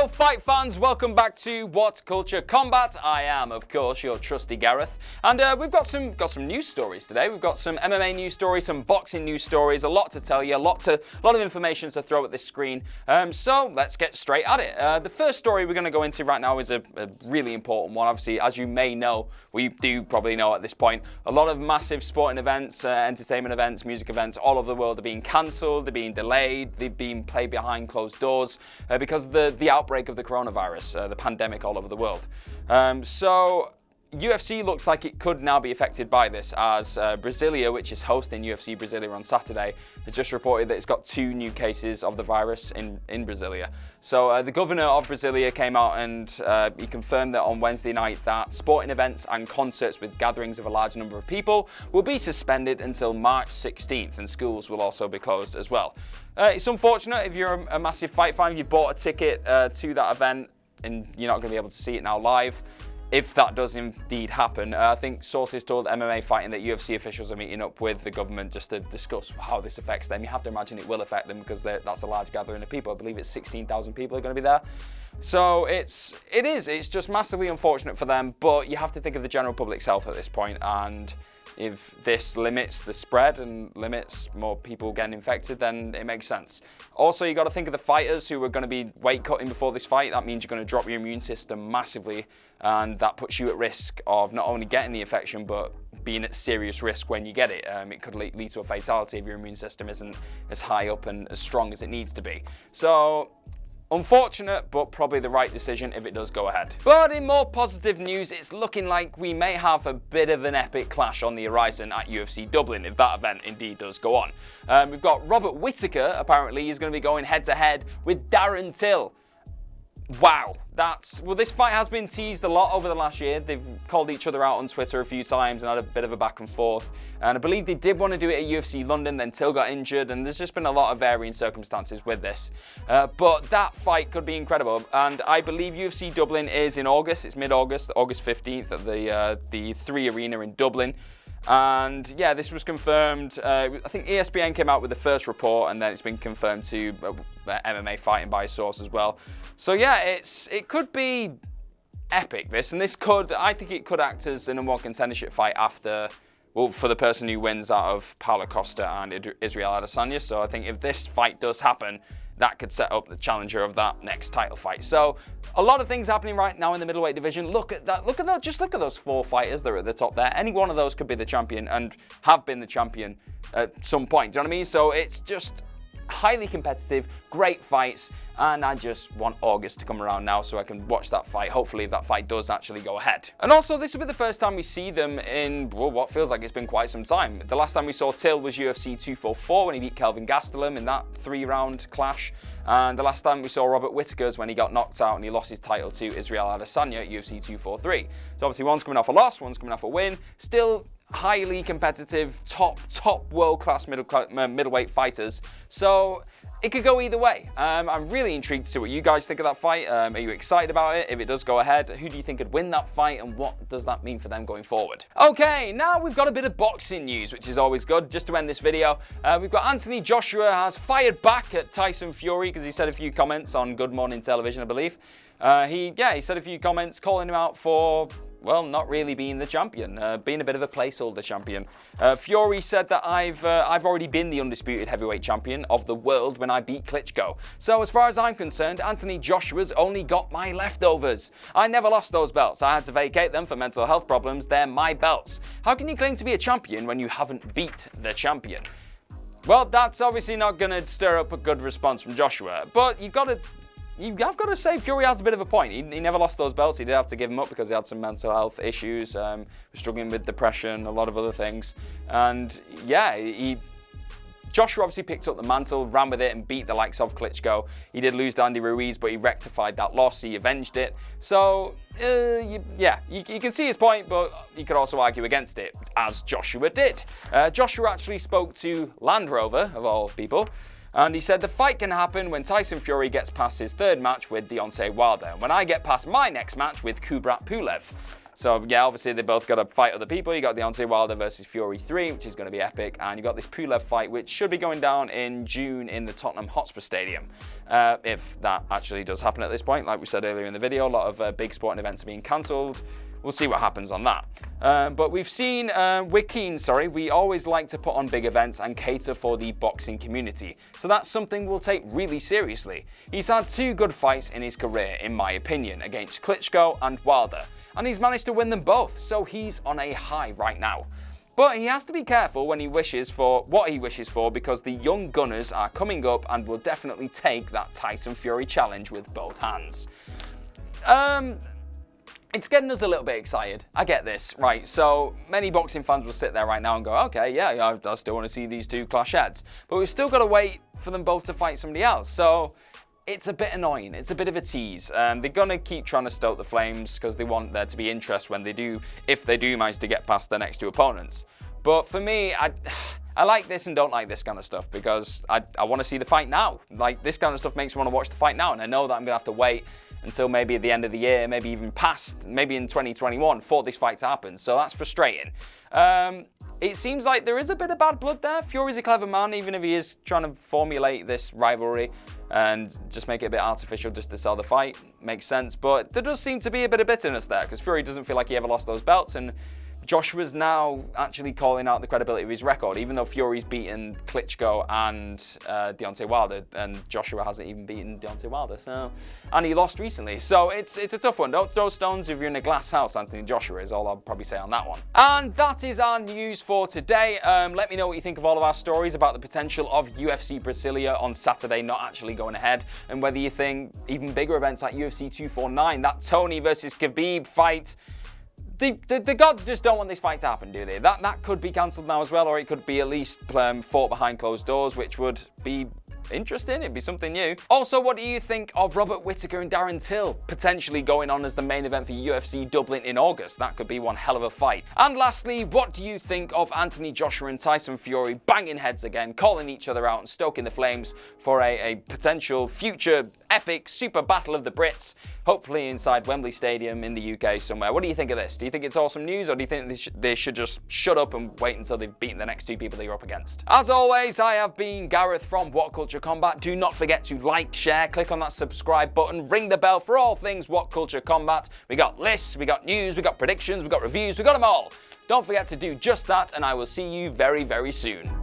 Hello fight fans, welcome back to What Culture Combat. I am, of course, your trusty Gareth. And we've got some news stories today. We've got some MMA news stories, some boxing news stories, a lot to tell you, a lot of information to throw at this screen. So let's get straight at it. The first story we're going to go into right now is a really important one. Obviously, as you may know, we do probably know at this point, a lot of massive sporting events, entertainment events, music events all over the world are being cancelled, they're being delayed, they're being played behind closed doors because of the outbreak of the coronavirus, the pandemic all over the world. So UFC looks like it could now be affected by this, as Brasilia, which is hosting UFC Brasilia on Saturday, has just reported that it's got 2 new cases of the virus in Brasilia. So the governor of Brasilia came out and he confirmed that on Wednesday night that sporting events and concerts with gatherings of a large number of people will be suspended until March 16th, and schools will also be closed as well. It's unfortunate if you're a massive fight fan, you've bought a ticket to that event and you're not going to be able to see it now live. If that does indeed happen, I think sources told MMA Fighting that UFC officials are meeting up with the government just to discuss how this affects them. You have to imagine it will affect them because that's a large gathering of people. I believe it's 16,000 people are going to be there. So it's just massively unfortunate for them, but you have to think of the general public's health at this point, and if this limits the spread and limits more people getting infected, then it makes sense. Also, you got to think of the fighters who are going to be weight cutting before this fight. That means you're going to drop your immune system massively, and that puts you at risk of not only getting the infection, but being at serious risk when you get it. It could lead to a fatality if your immune system isn't as high up and as strong as it needs to be. So, unfortunate, but probably the right decision if it does go ahead. But in more positive news, it's looking like we may have a bit of an epic clash on the horizon at UFC Dublin, if that event indeed does go on. We've got Robert Whittaker, apparently, he's going to be going head-to-head with Darren Till. Wow, this fight has been teased a lot over the last year. They've called each other out on Twitter a few times and had a bit of a back and forth. And I believe they did want to do it at UFC London, then Till got injured, and there's just been a lot of varying circumstances with this. But that fight could be incredible. And I believe UFC Dublin is in August. It's mid-August, August 15th at the 3 Arena in Dublin. And yeah, this was confirmed. I think ESPN came out with the first report, and then it's been confirmed to MMA Fighting by a source as well. So yeah, it could be epic, this, and I think it could act as a number 1 contendership fight for the person who wins out of Paulo Costa and Israel Adesanya. So I think if this fight does happen, that could set up the challenger of that next title fight. So a lot of things happening right now in the middleweight division. Look at that. Just look at those 4 fighters that are at the top there. Any one of those could be the champion and have been the champion at some point. Do you know what I mean? So it's just highly competitive, great fights, and I just want August to come around now so I can watch that fight, hopefully if that fight does actually go ahead. And also, this will be the first time we see them in, well, what feels like it's been quite some time. The last time we saw Till was UFC 244 when he beat Kelvin Gastelum in that 3-round clash. And the last time we saw Robert Whittaker was when he got knocked out and he lost his title to Israel Adesanya at UFC 243. So obviously one's coming off a loss, one's coming off a win. Still highly competitive, top world-class middleweight fighters. So it could go either way. I'm really intrigued to see what you guys think of that fight. Are you excited about it? If it does go ahead, who do you think could win that fight, and what does that mean for them going forward? Okay, now we've got a bit of boxing news, which is always good. Just to end this video, we've got Anthony Joshua has fired back at Tyson Fury because he said a few comments on Good Morning Television, I believe. He said a few comments calling him out for, well, not really being the champion, being a bit of a placeholder champion. Fury said that I've already been the undisputed heavyweight champion of the world when I beat Klitschko. So as far as I'm concerned, Anthony Joshua's only got my leftovers. I never lost those belts. I had to vacate them for mental health problems. They're my belts. How can you claim to be a champion when you haven't beat the champion? Well, that's obviously not going to stir up a good response from Joshua, but you have got to say Fury has a bit of a point. He never lost those belts. He did have to give them up because he had some mental health issues, was struggling with depression, a lot of other things. And yeah, Joshua obviously picked up the mantle, ran with it and beat the likes of Klitschko. He did lose to Andy Ruiz, but he rectified that loss. He avenged it. So you can see his point, but you could also argue against it, as Joshua did. Joshua actually spoke to Land Rover, of all people, and he said the fight can happen when Tyson Fury gets past his 3rd match with Deontay Wilder, when I get past my next match with Kubrat Pulev. So yeah, obviously they both got to fight other people. You got Deontay Wilder versus Fury 3, which is going to be epic, and you got this Pulev fight, which should be going down in June in the Tottenham Hotspur Stadium. If that actually does happen at this point, like we said earlier in the video, a lot of big sporting events are being cancelled. We'll see what happens on that. But we've seen, we're keen, we always like to put on big events and cater for the boxing community. So that's something we'll take really seriously. He's had 2 good fights in his career, in my opinion, against Klitschko and Wilder. And he's managed to win them both, so he's on a high right now. But he has to be careful when he wishes for what he wishes for, because the young gunners are coming up and will definitely take that Tyson Fury challenge with both hands. It's getting us a little bit excited. I get this, right? So many boxing fans will sit there right now and go, okay, yeah, I still want to see these 2 clash heads. But we've still got to wait for them both to fight somebody else. So it's a bit annoying. It's a bit of a tease. They're going to keep trying to stoke the flames because they want there to be interest when they do, if they do manage to get past their next 2 opponents. But for me, I like this and don't like this kind of stuff because I want to see the fight now. Like, this kind of stuff makes me want to watch the fight now, and I know that I'm going to have to wait until maybe at the end of the year, maybe even past, maybe in 2021 for this fight to happen. So that's frustrating. It seems like there is a bit of bad blood there. Fury's a clever man, even if he is trying to formulate this rivalry and just make it a bit artificial just to sell the fight. Makes sense, but there does seem to be a bit of bitterness there because Fury doesn't feel like he ever lost those belts, and Joshua's now actually calling out the credibility of his record, even though Fury's beaten Klitschko and Deontay Wilder, and Joshua hasn't even beaten Deontay Wilder, so, and he lost recently. So it's a tough one. Don't throw stones if you're in a glass house, Anthony Joshua, is all I'll probably say on that one. And that is our news for today. Let me know what you think of all of our stories about the potential of UFC Brasilia on Saturday not actually going ahead, and whether you think even bigger events like UFC 249, that Tony versus Khabib fight, the gods just don't want this fight to happen, do they? That could be cancelled now as well, or it could be at least fought behind closed doors, which would be interesting. It'd be something new. Also, what do you think of Robert Whittaker and Darren Till potentially going on as the main event for UFC Dublin in August? That could be one hell of a fight. And lastly, what do you think of Anthony Joshua and Tyson Fury banging heads again, calling each other out and stoking the flames for a potential future epic super battle of the Brits, hopefully inside Wembley Stadium in the UK somewhere? What do you think of this? Do you think it's awesome news, or do you think they should just shut up and wait until they've beaten the next 2 people they're up against? As always, I have been Gareth from What Culture Combat. Do not forget to like, share, click on that subscribe button, ring the bell for all things What Culture Combat. We got lists, we got news, we got predictions, we got reviews, we got them all. Don't forget to do just that, and I will see you very, very soon.